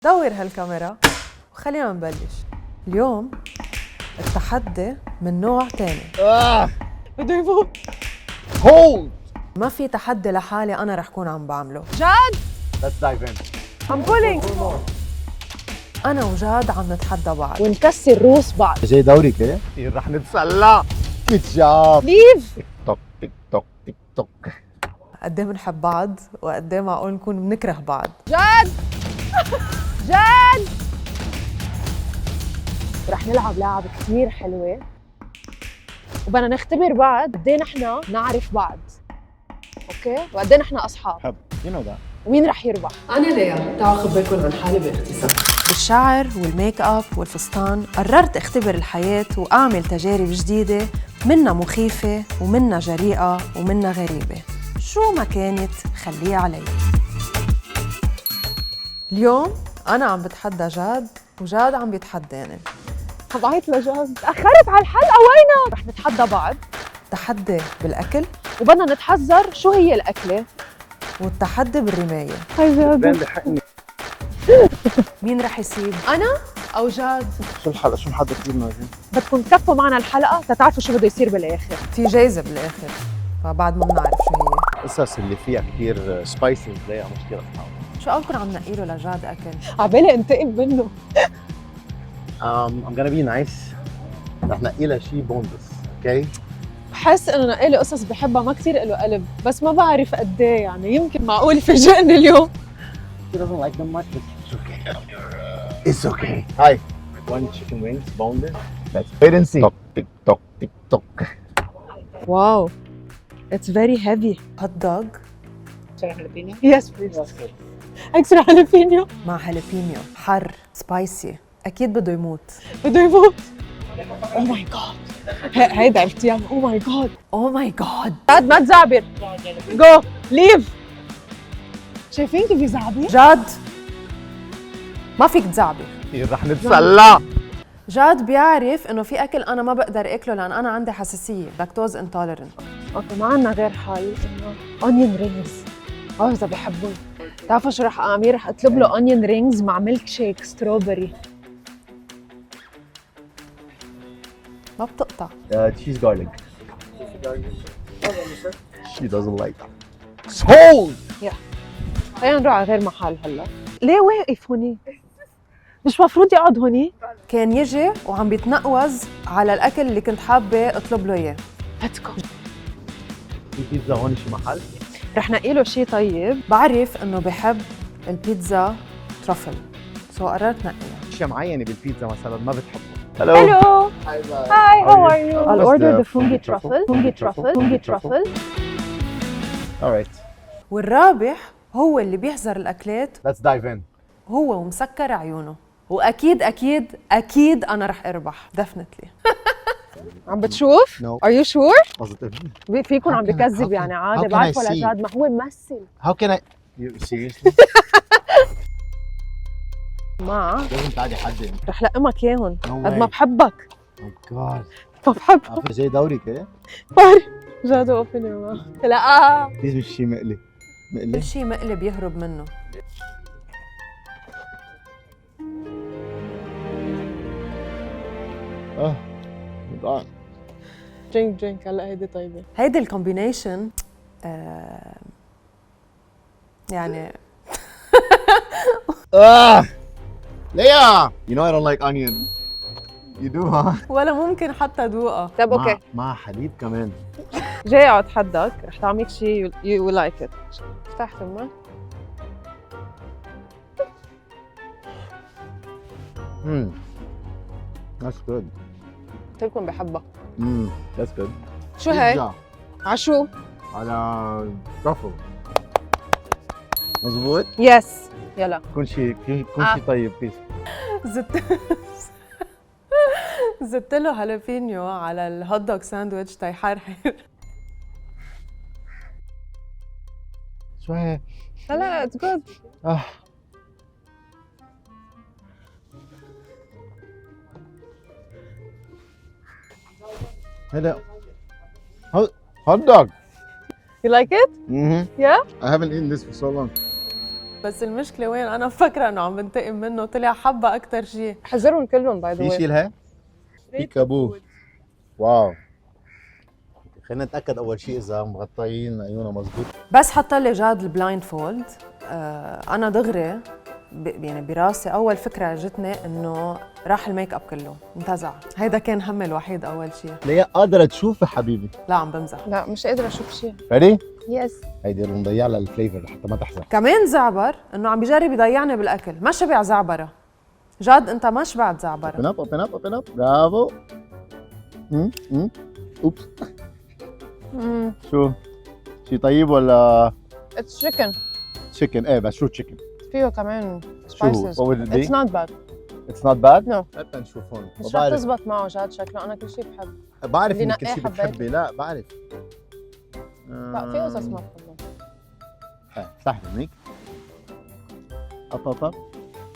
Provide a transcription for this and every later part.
دور هالكاميرا وخلينا نبلش. اليوم التحدي من نوع تاني. بده يفوق. Hold! ما في تحدي لحالي أنا رح كون عم بعمله. جاد Let's dive in. I'm pulling أنا وجاد عم نتحدى بعض. ونكسر روس بعض. زي دوري كده رح نتسلى. Good job. ليف تيك توك تيك توك تيك توك. قد ايه بنحب بعض وقد ايه معقول نكون بنكره بعض. جاد جاد رح نلعب لعبة كثير حلوة وبدنا نختبر بعض قد ايه نحن نعرف بعض. اوكي؟ وقد ايه نحن اصحاب. حب you know that. ومين رح يربح؟ أنا ليا، تعالوا أخبركم عن حالي باختصار. بالشعر والميك اب والفستان قررت اختبر الحياة وأعمل تجارب جديدة، منها مخيفة ومنها جريئة ومنها غريبة. شو ما كانت خليها علي. اليوم أنا عم بتحدى جاد وجاد عم بيتحداني. بعيط لجاد، تأخرت على الحلقة وينك؟ رح نتحدى بعض، تحدي بالأكل وبدنا نتحذر شو هي الأكلة. والتحدي بالرماية. هاي جاد بحقني. مين رح يسيب؟ أنا أو جاد؟ شو الحلقة شو محضر لنا اليوم؟ بدكم تكفوا معنا الحلقة تتعرفوا شو بده يصير بالآخر. في جايزة بالآخر فبعد ما بنعرف شو هي. القصص اللي فيها كثير سبايسي بلاقيها مشكلة معها. شو قولكم عم نقيله لجاد أكل؟ عبالي انتقم منه. I'm gonna be nice. رح نقي لها شيء بونلس، اوكي؟ بحس انه نقالي قصص بحبها ما كثير له قلب، بس ما بعرف قد ايه يعني، يمكن معقول يفاجئني اليوم. She doesn't like them much, but it's okay. It's okay. Hi. One chicken wings, boneless. Let's wait and see. Tick tock, tick tock. واو اتس فيري هيفي. هوت دوغ يس بليز. اكسترا هالبينيو. مع هالبينيو حر سبايسي اكيد بده يموت. بده يفوت. او ماي جاد هيدا عرفتيها. او ماي جاد اوه ماي جاد. جاد ما تزعبر. جو ليف. شايفين كيف يزعبر؟ جاد ما فيك تزعبي. رح نتسلى. جاد بيعرف انه في اكل انا ما بقدر اكله لان انا عندي حساسيه لاكتوز انتولرنت. اوكي ما عندنا غير حل انه اونيون رينجز. اذا بحبهم. بتعرفوا شو رح اعمل؟ رح اطلب له اونيون رينجز مع ميلك شيك ستروبري. ما بتقطع. Cheese garlic. She doesn't like that. Sold! خلينا نروح على غير محل هلا. ليه واقف هوني؟ مش مفروض يقعد هوني؟ كان يجي وعم بيتنقوز على الاكل اللي كنت حابه اطلب له اياه. ليتس جو. في بيتزا هون شي محل؟ رح نقي له شيء طيب. بعرف انه بحب البيتزا ترفل سو قررت نقيها. اشياء معينة بالبيتزا مثلا ما بتحبه. Hello. Hi, Hi, how are you? I'll What's order the the fungi fungi truffle? truffle. Fungi truffle. Fungi truffle. Alright, والرابح هو اللي بيحضر الاكلات let's dive in. هو ومسكر عيونه. واكيد اكيد اكيد انا رح اربح دفنتلي. عم بتشوف؟ No. Are you sure؟ Positive. فيكم عم How can I- بكذب how يعني can- عادي. how can بعرف I ولا see? جاد ما هو ممثل. How can I... You seriously? ما لازم تعالي حد. رح لقمك اياهم No قد ما way. بحبك. Oh God. ما بحبك. عارفة زي دوري كده؟ بعرف. جاد اوبن يور ماوث. لا بليز مش شي مقلي. مقلي؟ كل شيء مقلي بيهرب منه. جوعان. درينك هلا هيدي طيبه. هيدي الكومبينيشن يعني ليا! You know I don't like onion. You do, huh? ولا ممكن حتى ذوقها. طيب اوكي مع حليب كمان. جاي اقعد حدك رح تعملك شيء يو لايك ات. افتح تمك. That's good. قلت لكم بحبها. That's good. شو هي؟ بيتزا عشو؟ على ترافل. مظبوط؟ يس يلا. كل شيء طيب بليز. زدت زدت له هالبينيو على الهوت دوغ ساندويتش تيحرحر. شو هي؟ لا اتس جود. هذا hot dog. You like it? Mm-hmm. Yeah? I haven't eaten this for so long. بس المشكلة وين؟ أنا مفكرة إنه عم بنتقم منه، طلع حبة أكتر شيء. حذرهم كلهم باي ذا واي. يشيلها بيكابو. واو، خلينا نتاكد اول شيء اذا مغطيين عيونها مزبوط. بس حط لي جاد البلايند فولد، أنا دغري يعني براسي أول فكرة جتني إنه راح الميك اب كله، انتزع. هيدا كان همي الوحيد أول شيء. ليه قادرة تشوف يا حبيبي؟ لا عم بمزح. لا مش قادرة اشوف شيء. ريدي؟ يس. هيدي اللي مضيع لها الفليفر حتى ما تحزن. كمان زعبر إنه عم بيجرب يضيعني بالأكل، ما شبع زعبرة. جاد أنت ما شبعت زعبرة. اوبن اب اوبن اب اوبن اب، برافو. اوبس. شو؟ شي طيب ولا؟ اتس تشيكن. تشيكن، ايه بس شو تشيكن؟ فيه كمان شو؟ سبايسز. what would it be? اتس نوت باد. It's not bad؟ No. حتى نشوف هون. مش رح تزبط معه جاد شكله، انا كل شيء بحب. بعرف اللي انك كل شيء نقاه بتحبي، لا بعرف. لا في قصص ما بحبها. افتح هيك. طب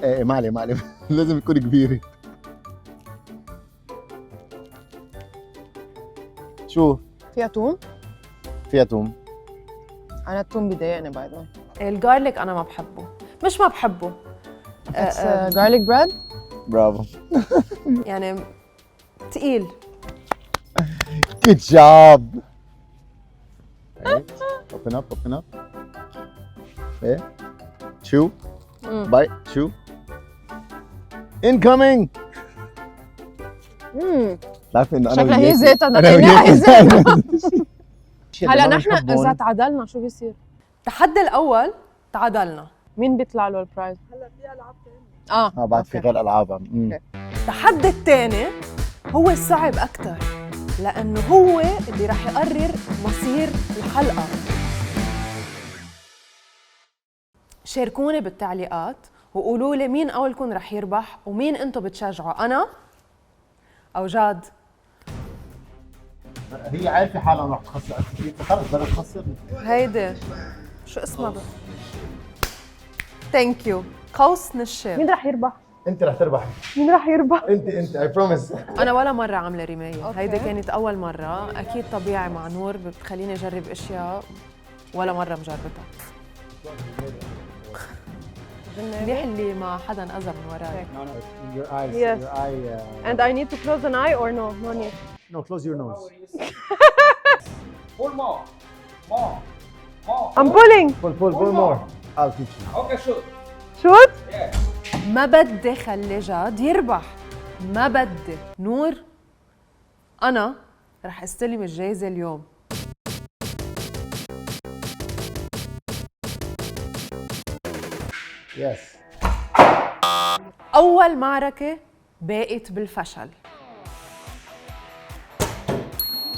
ايه ما عليه لازم يكون كبير. شو؟ فيها توم؟ فيها توم. انا التوم بضايقني باي ذا واي. الجارليك أنا ما بحبه، مش ما بحبه. اتس جارليك بريد. برافو. يعني تقيل. Good job. Open up, open up. ايه؟ شو؟ باي شو؟ Incoming. بتعرفي انه انا شكلها هي وياكي- زيتها أنا دقيقة، هي وياكي- زيتها. هلا ما نحن بنحبهم. اذا تعادلنا شو بيصير؟ التحدي الأول تعادلنا. مين بيطلع له البرايز؟ هلا في العاب ثانيه. بعد في غير العاب. التحدي الثاني هو الصعب أكثر، لأنه هو اللي راح يقرر مصير الحلقة. شاركوني بالتعليقات وقولوا لي مين أولكم راح يربح ومين أنتم بتشجعوا، أنا أو جاد. هي عارفه حالها رح تخسر، خلص بدها تخسر. هيدي شو اسمها بقى؟ ثانك يو. قوس نشاب. مين رح يربح؟ انت رح تربحي. مين رح يربح؟ انت اي بروميس. أنا ولا مرة عاملة رماية، أوكي. هيدي كانت أول مرة. أكيد طبيعي مع نور بتخليني أجرب أشياء ولا مرة مجربتها. منيح اللي ما حدا أذى من وراي. Your eyes. Yes. Your eye. And I need to close an eye or no? No need. No, close your nose. Pull more. More. More. I'm pulling. Pull more. I'll teach you. Okay, shoot. Shoot. ما بدي خلي جاد يربح، ما بدي. نور أنا رح استلم الجايزة اليوم. Yes. أول معركة باقت بالفشل.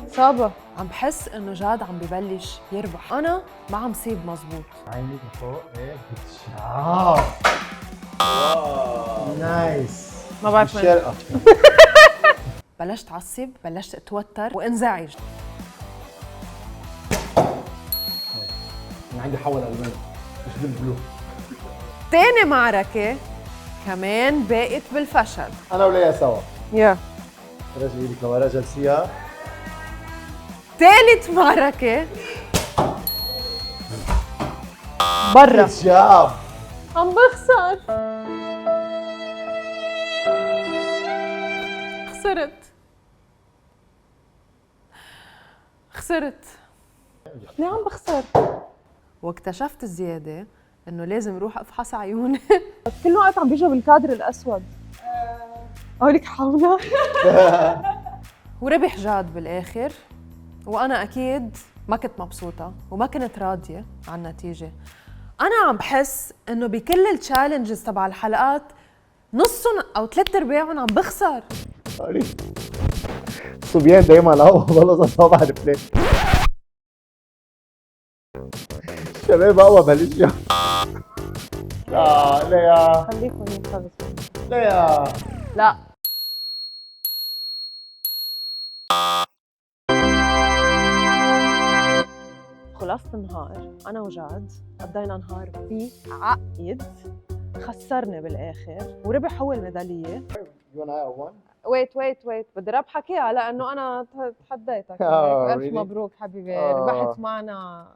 صعبة. عم بحس إنه جاد عم ببلش يربح، أنا ما عم صيب مزبوط. عينيك فوق. ايه good job. نايس. ما بعرف وين. الشرقة. بلشت أعصب، بلشت أتوتر وانزعج. انا عندي حول الوان مش بالبلو. تاني معركة كمان باقت بالفشل. انا وليا سوا. يا. رجل ايدك لورا جلسيها. تالت معركة برا. good job. عم بخسر. خسرت. ليه عم بخسر؟ واكتشفت الزيادة إنه لازم روح أفحص عيوني. كل وقت عم بيجوا بالكادر الأسود. أقولك حولها. وربح جاد بالآخر، وأنا أكيد ما كنت مبسوطة وما كنت راضية عن النتيجة. أنا عم بحس إنه بكل التشالنجز تبع الحلقات نصهم أو 3/4 عم بخسر. الصبيان دايما والله اصابع البلاد. شباب اقوى بهالاشياء. لا ليا خليك هونيك خلص. ليا. لا. خلصت النهار أنا وجاد قضينا نهار بعقد، خسرني بالآخر وربح هو الميدالية. You and I are one. ويت بدي ربحك اياها لانه انا تحديتك. Oh, الف really? مبروك حبيبي. Oh. ربحت معنا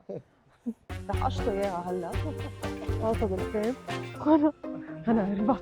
رح اشطه اياها هلا. طاسه بالفرن. انا هربح.